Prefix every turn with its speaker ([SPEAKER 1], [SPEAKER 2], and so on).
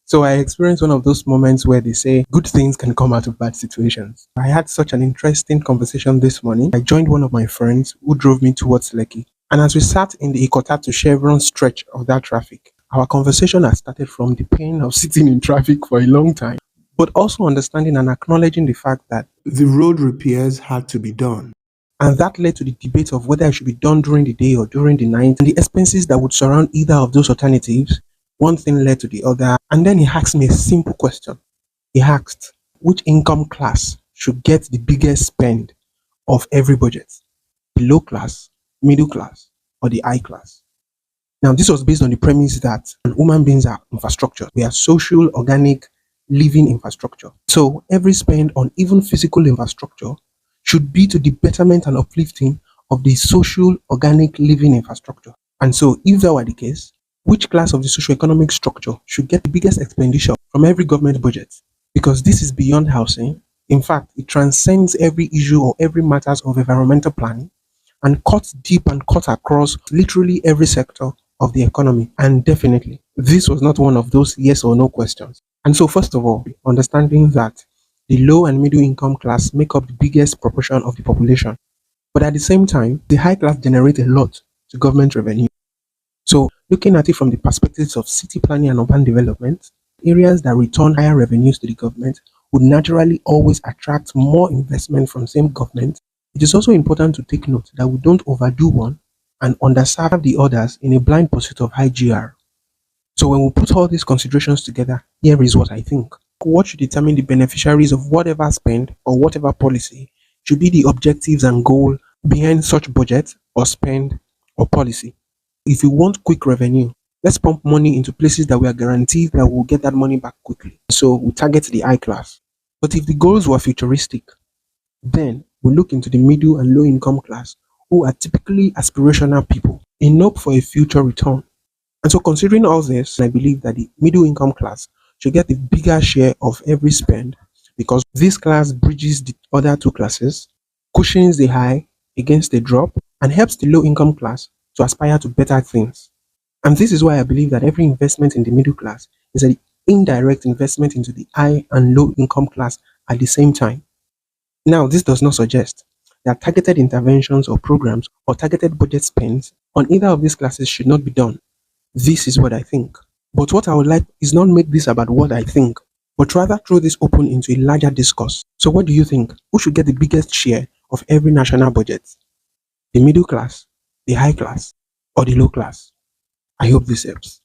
[SPEAKER 1] So I experienced one of those moments where they say good things can come out of bad situations. I had such an interesting conversation this morning. I joined one of my friends who drove me towards Lekki. And as we sat in the Ikota to Chevron stretch of that traffic, our conversation had started from the pain of sitting in traffic for a long time, but also understanding and acknowledging the fact that the road repairs had to be done. And that led to the debate of whether it should be done during the day or during the night, and the expenses that would surround either of those alternatives. One thing led to the other. And then he asked me a simple question. He asked, which income class should get the biggest spend of every budget? The low class, middle class, or the high class? Now, this was based on the premise that human beings are infrastructure. We are social, organic, living infrastructure. So every spend on even physical infrastructure should be to the betterment and uplifting of the social, organic, living infrastructure. And so, if that were the case, which class of the socio-economic structure should get the biggest expenditure from every government budget? Because this is beyond housing. In fact, it transcends every issue or every matters of environmental planning and cuts deep and cuts across literally every sector of the economy. And definitely, this was not one of those yes or no questions. And so, first of all, understanding that the low and middle income class make up the biggest proportion of the population. But at the same time, the high class generate a lot to government revenue. So, looking at it from the perspectives of city planning and urban development, areas that return higher revenues to the government would naturally always attract more investment from the same government. It is also important to take note that we don't overdo one and underserve the others in a blind pursuit of high GR. So when we put all these considerations together, here is what I think. What should determine the beneficiaries of whatever spend or whatever policy should be the objectives and goal behind such budget or spend or policy. If you want quick revenue, let's pump money into places that we are guaranteed that we'll get that money back quickly. So we target the high class. But if the goals were futuristic, then we look into the middle and low income class, who are typically aspirational people in hope for a future return. And so, considering all this, I believe that the middle income class should get the bigger share of every spend because this class bridges the other two classes, cushions the high against the drop, and helps the low income class to aspire to better things. And this is why I believe that every investment in the middle class is an indirect investment into the high and low income class at the same time. Now, this does not suggest that targeted interventions or programs or targeted budget spends on either of these classes should not be done. This is what I think. But what I would like is not make this about what I think, but rather throw this open into a larger discourse. So what do you think? Who should get the biggest share of every national budget? The middle class, the high class, or the low class? I hope this helps.